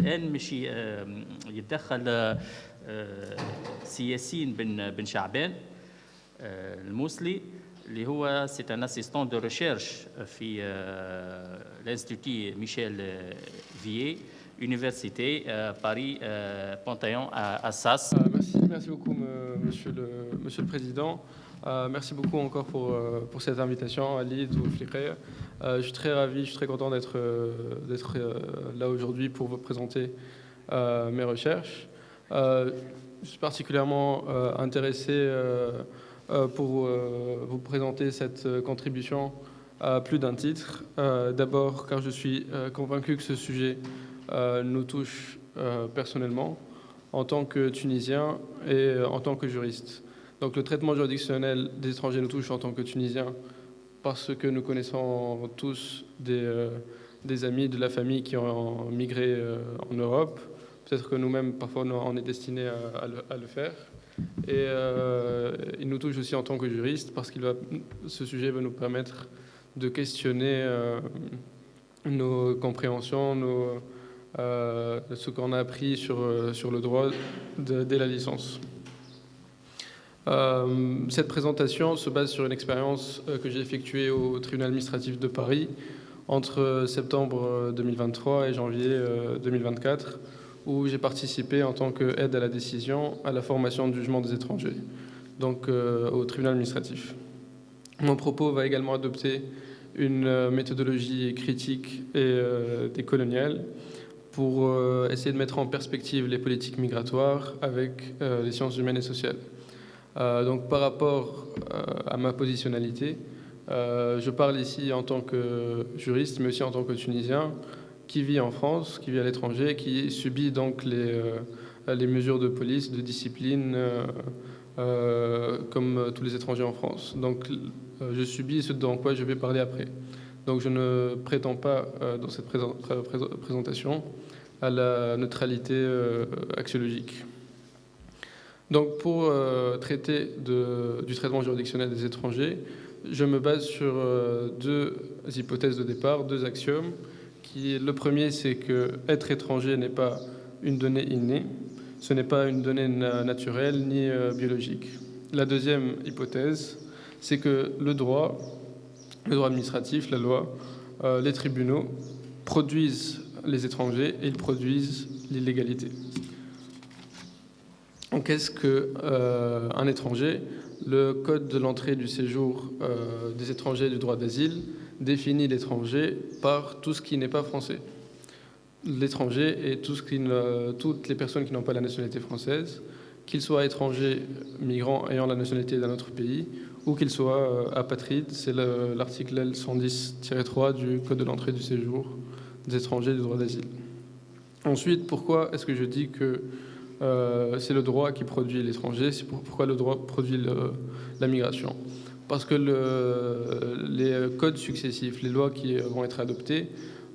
الآن مش يتدخل سياسين بن شعبان الموصلي اللي هو سي ان اسيستون دو ريشيرش في الانستيتوت ميشيل فيي Université Paris Panthéon à Assas. Merci beaucoup, Monsieur le Président. Merci beaucoup encore pour cette invitation, Alid ou Flikré. Je suis très ravi, je suis très content d'être là aujourd'hui pour vous présenter mes recherches. Je suis particulièrement intéressé pour vous présenter cette contribution à plus d'un titre. D'abord, car je suis convaincu que ce sujet nous touche personnellement en tant que Tunisien et en tant que juriste. Donc le traitement juridictionnel des étrangers nous touche en tant que Tunisiens parce que nous connaissons tous des amis de la famille qui ont migré en Europe. Peut-être que nous-mêmes, parfois, on est destinés à le faire. Et il nous touche aussi en tant que juriste parce que ce sujet va nous permettre de questionner nos compréhensions, ce qu'on a appris sur le droit dès la licence. Cette présentation se base sur une expérience que j'ai effectuée au tribunal administratif de Paris entre septembre 2023 et janvier 2024, où j'ai participé en tant qu'aide à la décision à la formation de jugement des étrangers, donc au tribunal administratif. Mon propos va également adopter une méthodologie critique et décoloniale pour essayer de mettre en perspective les politiques migratoires avec les sciences humaines et sociales. Donc par rapport à ma positionnalité, je parle ici en tant que juriste, mais aussi en tant que Tunisien qui vit en France, qui vit à l'étranger, qui subit donc les mesures de police, de discipline, comme tous les étrangers en France. Donc je subis ce dont quoi je vais parler après. Donc je ne prétends pas dans cette présentation à la neutralité axiologique. Donc pour traiter du traitement juridictionnel des étrangers, je me base sur deux hypothèses de départ, deux axiomes. Le premier, c'est que être étranger n'est pas une donnée innée, ce n'est pas une donnée naturelle ni biologique. La deuxième hypothèse, c'est que le droit administratif, la loi, les tribunaux produisent les étrangers et ils produisent l'illégalité. Donc, qu'est-ce qu'un étranger? Le Code de l'entrée et du séjour des étrangers et du droit d'asile définit l'étranger par tout ce qui n'est pas français. L'étranger est toutes les personnes qui n'ont pas la nationalité française, qu'ils soient étrangers, migrants ayant la nationalité d'un autre pays, ou qu'ils soient apatrides. C'est l'article L110-3 du Code de l'entrée et du séjour des étrangers et du droit d'asile. Ensuite, pourquoi est-ce que je dis que c'est le droit qui produit l'étranger? C'est pourquoi le droit produit la migration? Parce que les codes successifs, les lois qui vont être adoptées,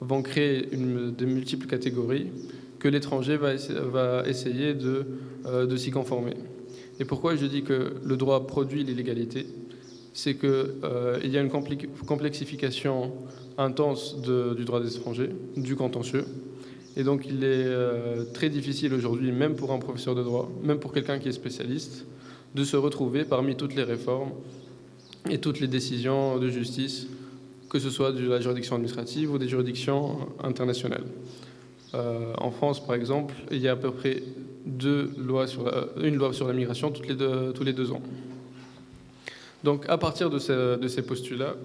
vont créer de multiples catégories que l'étranger va essayer de s'y conformer. Et pourquoi je dis que le droit produit l'illégalité? C'est qu'il y a une complexification intense du droit des étrangers, du contentieux. Et donc il est très difficile aujourd'hui, même pour un professeur de droit, même pour quelqu'un qui est spécialiste, de se retrouver parmi toutes les réformes et toutes les décisions de justice, que ce soit de la juridiction administrative ou des juridictions internationales. En France, par exemple, il y a à peu près une loi sur la migration tous les 2 ans. Donc à partir de ces postulats,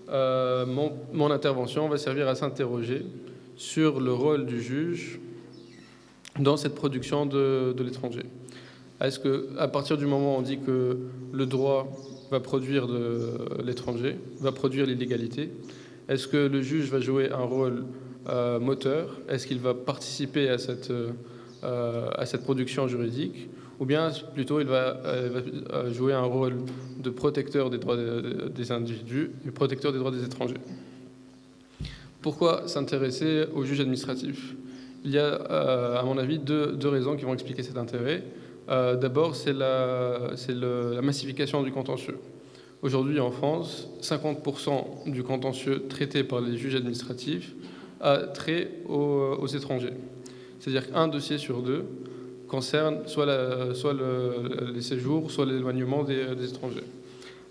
mon intervention va servir à s'interroger sur le rôle du juge dans cette production de l'étranger. Est-ce qu'à partir du moment où on dit que le droit va produire de l'étranger, va produire l'illégalité, est-ce que le juge va jouer un rôle moteur? Est-ce qu'il va participer à cette production juridique? Ou bien plutôt il va jouer un rôle de protecteur des droits des individus et protecteur des droits des étrangers? Pourquoi s'intéresser au juge administratif? Il y a, à mon avis, deux raisons qui vont expliquer cet intérêt. D'abord, c'est la massification du contentieux. Aujourd'hui, en France, 50% du contentieux traité par les juges administratifs a trait aux étrangers. C'est-à-dire qu'un dossier sur deux concerne soit les séjours, soit l'éloignement des étrangers.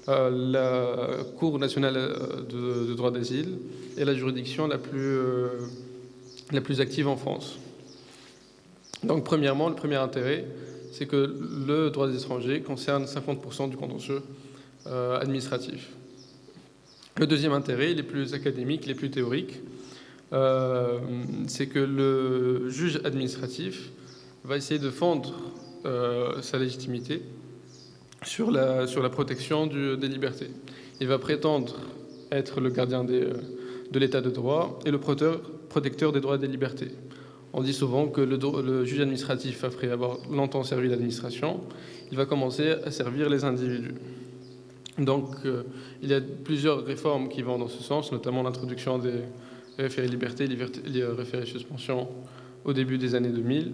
La Cour nationale de droit d'asile est la juridiction la plus active en France. Donc, premièrement, le premier intérêt, c'est que le droit des étrangers concerne 50% du contentieux administratif. Le deuxième intérêt, il est plus académique, il est plus théorique, c'est que le juge administratif va essayer de fondre sa légitimité sur la protection des libertés. Il va prétendre être le gardien de l'état de droit et le protecteur des droits et des libertés. On dit souvent que le juge administratif, après avoir longtemps servi l'administration, il va commencer à servir les individus. Donc, il y a plusieurs réformes qui vont dans ce sens, notamment l'introduction des référés liberté, les référés suspension au début des années 2000.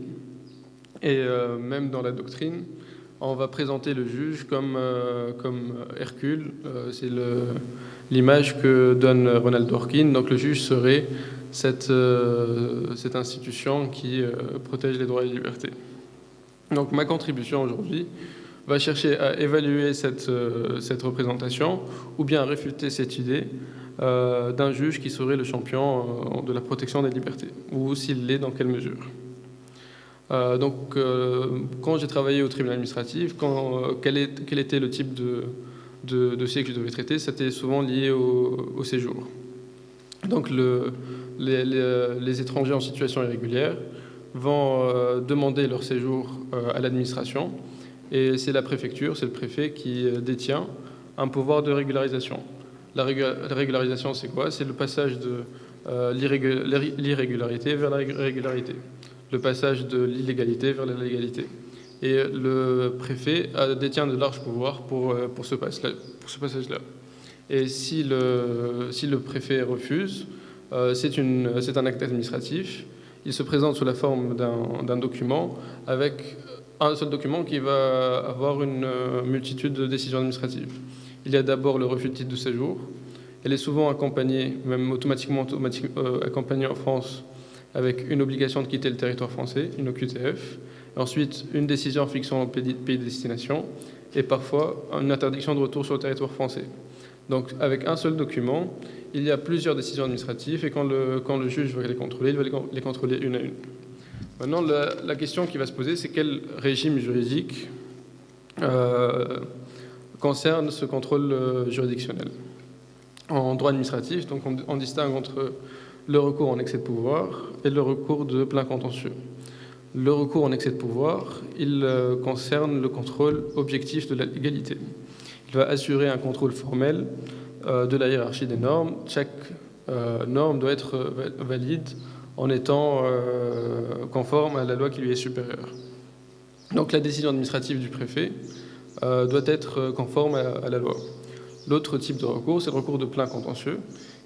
Et même dans la doctrine, on va présenter le juge comme Hercule. C'est l'image que donne Ronald Dworkin. Donc, le juge serait cette institution qui protège les droits et les libertés. Donc, ma contribution aujourd'hui va chercher à évaluer cette représentation ou bien à réfuter cette idée d'un juge qui serait le champion de la protection des libertés, ou s'il l'est, dans quelle mesure. Quand j'ai travaillé au tribunal administratif, quel était le type de dossier que je devais traiter, c'était souvent lié au séjour. Donc les étrangers en situation irrégulière vont demander leur séjour à l'administration, et c'est la préfecture, c'est le préfet qui détient un pouvoir de régularisation. La régularisation, c'est quoi? C'est le passage de l'irrégularité vers la régularité, le passage de l'illégalité vers la légalité. Et le préfet détient de larges pouvoirs pour ce passage-là. Et si le préfet refuse, c'est un acte administratif. Il se présente sous la forme d'un document avec un seul document qui va avoir une multitude de décisions administratives. Il y a d'abord le refus de titre de séjour. Elle est souvent accompagnée, même automatiquement accompagnée en France, avec une obligation de quitter le territoire français, une OQTF. Ensuite, une décision fixant le pays de destination et parfois une interdiction de retour sur le territoire français. Donc, avec un seul document, il y a plusieurs décisions administratives et quand le juge va les contrôler, il va les contrôler une à une. Maintenant, la question qui va se poser, c'est quel régime juridique concerne ce contrôle juridictionnel. En droit administratif, donc on distingue entre le recours en excès de pouvoir et le recours de plein contentieux. Le recours en excès de pouvoir, il concerne le contrôle objectif de la légalité. Il va assurer un contrôle formel de la hiérarchie des normes. Chaque norme doit être valide en étant conforme à la loi qui lui est supérieure. Donc la décision administrative du préfet doit être conforme à la loi. L'autre type de recours, c'est le recours de plein contentieux,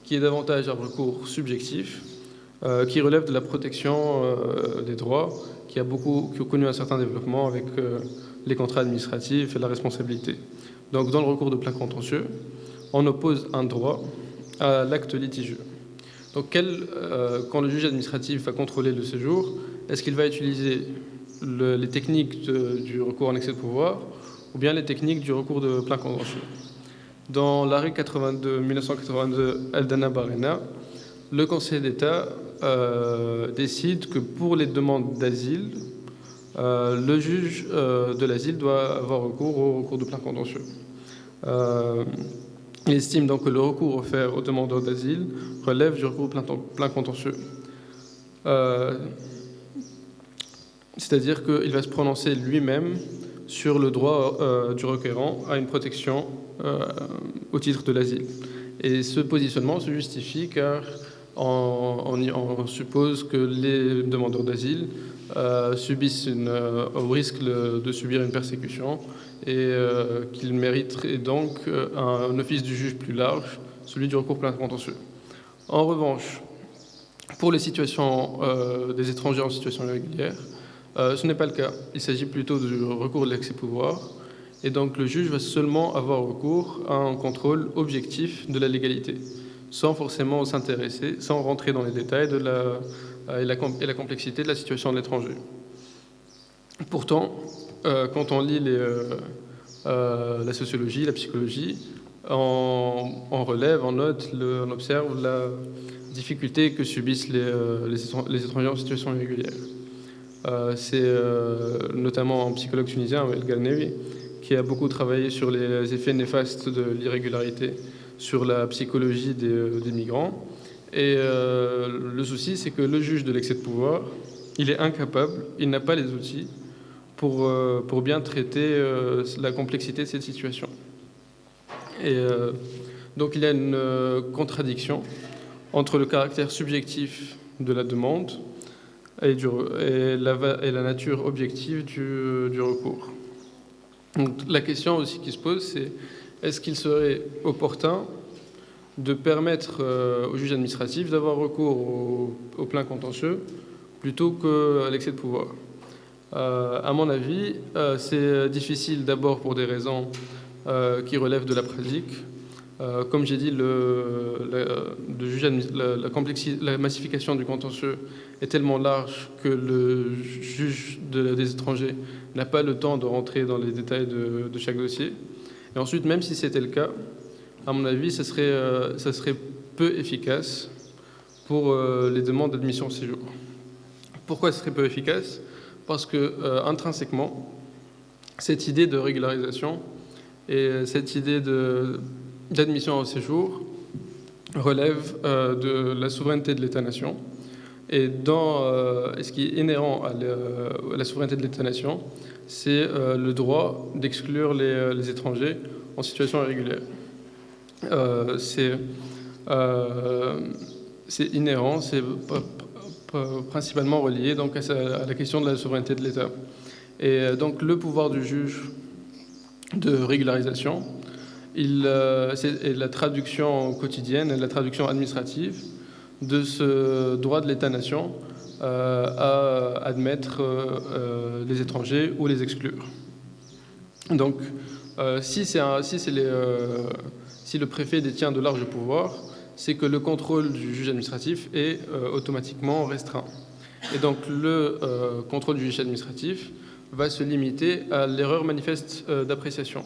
qui est davantage un recours subjectif, qui relève de la protection des droits, qui a connu un certain développement avec les contrats administratifs et la responsabilité. Donc dans le recours de plein contentieux, on oppose un droit à l'acte litigieux. Donc quand le juge administratif va contrôler le séjour, est-ce qu'il va utiliser les techniques du recours en excès de pouvoir ou bien les techniques du recours de plein contentieux? Dans l'arrêt 1982 Aldana Barrena, le Conseil d'État décide que pour les demandes d'asile, le juge de l'asile doit avoir recours au recours de plein contentieux. Il estime donc que le recours offert aux demandeurs d'asile relève du recours plein contentieux. C'est-à-dire qu'il va se prononcer lui-même sur le droit du requérant à une protection au titre de l'asile. Et ce positionnement se justifie car on suppose que les demandeurs d'asile subissent au risque de subir une persécution et qu'ils mériteraient donc un office du juge plus large, celui du recours plein contentieux. En revanche, pour les situations des étrangers en situation irrégulière, ce n'est pas le cas. Il s'agit plutôt du recours de l'excès-pouvoir. Et donc le juge va seulement avoir recours à un contrôle objectif de la légalité, sans forcément s'intéresser, sans rentrer dans les détails de et la complexité de la situation de l'étranger. Pourtant, quand on lit la sociologie, la psychologie, on relève, on note, on observe la difficulté que subissent les étrangers en situation irrégulière. C'est notamment un psychologue tunisien, El Galnewi, qui a beaucoup travaillé sur les effets néfastes de l'irrégularité sur la psychologie des migrants. Et le souci, c'est que le juge de l'excès de pouvoir, il est incapable, il n'a pas les outils pour bien traiter la complexité de cette situation. Et donc il y a une contradiction entre le caractère subjectif de la demande et la nature objective du recours. Donc, la question aussi qui se pose, c'est est-ce qu'il serait opportun de permettre au juge administratif d'avoir recours au plein contentieux plutôt qu'à l'excès de pouvoir? À mon avis, c'est difficile d'abord pour des raisons qui relèvent de la pratique. Comme j'ai dit, la massification du contentieux est tellement large que le juge des étrangers n'a pas le temps de rentrer dans les détails de chaque dossier. Et ensuite, même si c'était le cas, à mon avis, ça serait peu efficace pour les demandes d'admission au séjour. Pourquoi ce serait peu efficace? Parce que, intrinsèquement, cette idée de régularisation et cette idée d'admission au séjour relève de la souveraineté de l'État-nation. Et ce qui est inhérent à la souveraineté de l'État-nation, c'est le droit d'exclure les étrangers en situation irrégulière. C'est inhérent, c'est principalement relié donc, à la question de la souveraineté de l'État. Et donc le pouvoir du juge de régularisation, c'est la traduction quotidienne et la traduction administrative de ce droit de l'État-nation à admettre les étrangers ou les exclure. Donc, si le préfet détient de larges pouvoirs, c'est que le contrôle du juge administratif est automatiquement restreint. Et donc, le contrôle du juge administratif va se limiter à l'erreur manifeste d'appréciation.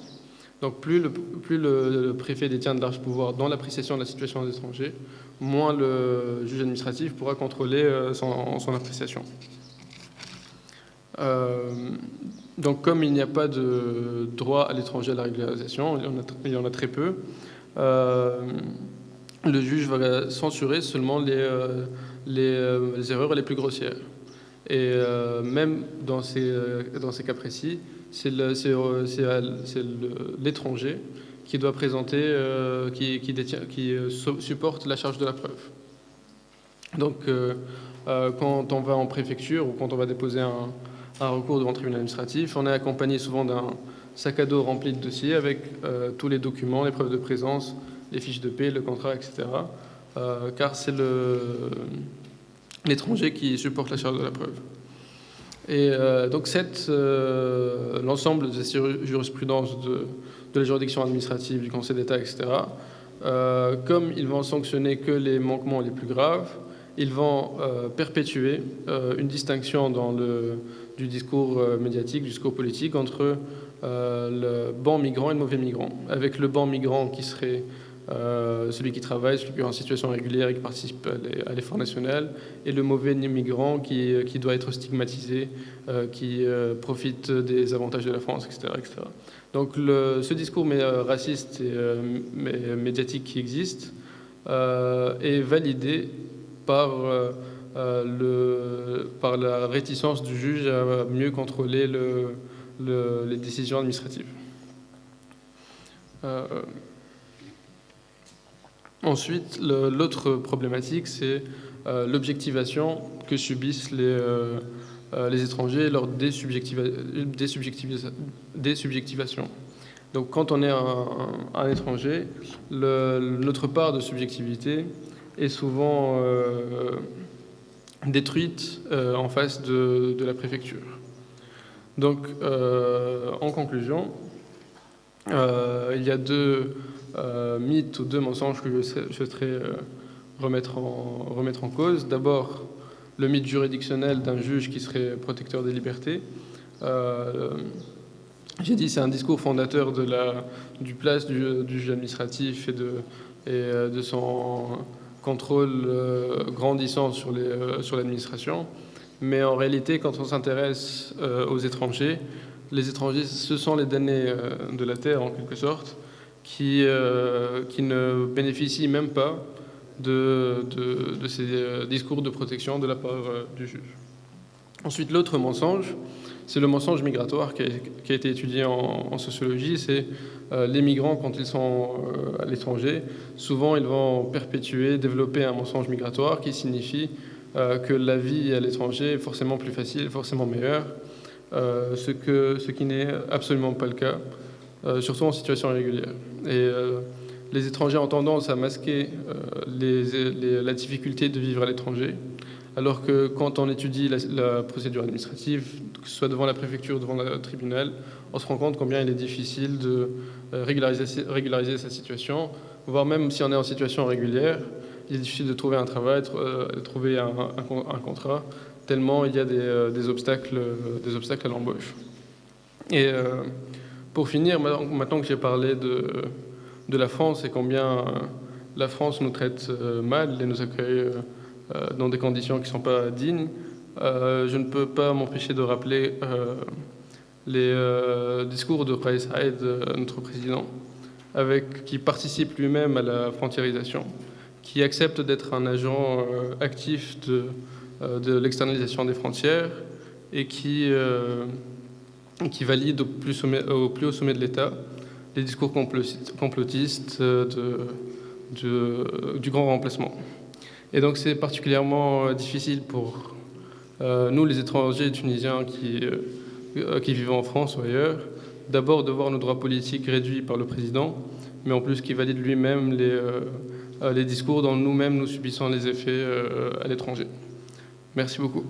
Donc plus le préfet détient de larges pouvoirs dans l'appréciation de la situation des étrangers, moins le juge administratif pourra contrôler son appréciation. Donc comme il n'y a pas de droit à l'étranger à la régularisation, il y en a très peu, le juge va censurer seulement les erreurs les plus grossières. Et même dans ces cas précis, c'est l'étranger qui doit présenter, qui supporte la charge de la preuve. Donc, quand on va en préfecture ou quand on va déposer un recours devant le tribunal administratif, on est accompagné souvent d'un sac à dos rempli de dossiers avec tous les documents, les preuves de présence, les fiches de paie, le contrat, etc. Car c'est l'étranger qui supporte la charge de la preuve. Et donc l'ensemble de ces jurisprudences de la juridiction administrative, du Conseil d'État, etc., comme ils vont sanctionner que les manquements les plus graves, ils vont perpétuer une distinction du discours médiatique, du discours politique entre le bon migrant et le mauvais migrant, avec le bon migrant qui serait celui qui travaille, celui qui est en situation régulière et qui participe à l'effort national, et le mauvais migrant qui doit être stigmatisé, qui profite des avantages de la France, etc. etc. Donc ce discours raciste et médiatique qui existe est validé par la réticence du juge à mieux contrôler les décisions administratives. Ensuite, l'autre problématique, c'est l'objectivation que subissent les étrangers lors des subjectivations. Donc, quand on est un étranger, notre part de subjectivité est souvent détruite en face de la préfecture. Donc, en conclusion, il y a deux mythes ou deux mensonges que je souhaiterais remettre en cause. D'abord, le mythe juridictionnel d'un juge qui serait protecteur des libertés. J'ai dit c'est un discours fondateur du place du juge administratif et de son contrôle grandissant sur l'administration. Mais en réalité, quand on s'intéresse aux étrangers, les étrangers, ce sont les damnés de la terre, en quelque sorte, qui ne bénéficient même pas de ces discours de protection de la part du juge. Ensuite, l'autre mensonge, c'est le mensonge migratoire qui a été étudié en sociologie. C'est les migrants, quand ils sont à l'étranger, souvent ils vont développer un mensonge migratoire qui signifie que la vie à l'étranger est forcément plus facile, forcément meilleure, ce qui n'est absolument pas le cas, surtout en situation irrégulière. Et les étrangers ont tendance à masquer la difficulté de vivre à l'étranger, alors que quand on étudie la procédure administrative, que ce soit devant la préfecture ou devant le tribunal, on se rend compte combien il est difficile de régulariser sa situation, voire même si on est en situation régulière, il est difficile de trouver un travail, de trouver un contrat, tellement il y a des obstacles à l'embauche. Et pour finir, maintenant que j'ai parlé de la France et combien la France nous traite mal et nous accueille dans des conditions qui ne sont pas dignes, je ne peux pas m'empêcher de rappeler les discours de Kais Saied, notre président, qui participe lui-même à la frontiérisation, qui accepte d'être un agent actif de l'externalisation des frontières et qui valide au plus haut sommet de l'État les discours complotistes du grand remplacement. Et donc c'est particulièrement difficile pour nous, les étrangers tunisiens qui vivent en France ou ailleurs, d'abord de voir nos droits politiques réduits par le président, mais en plus qui valide lui-même les discours dont nous-mêmes nous subissons les effets à l'étranger. Merci beaucoup.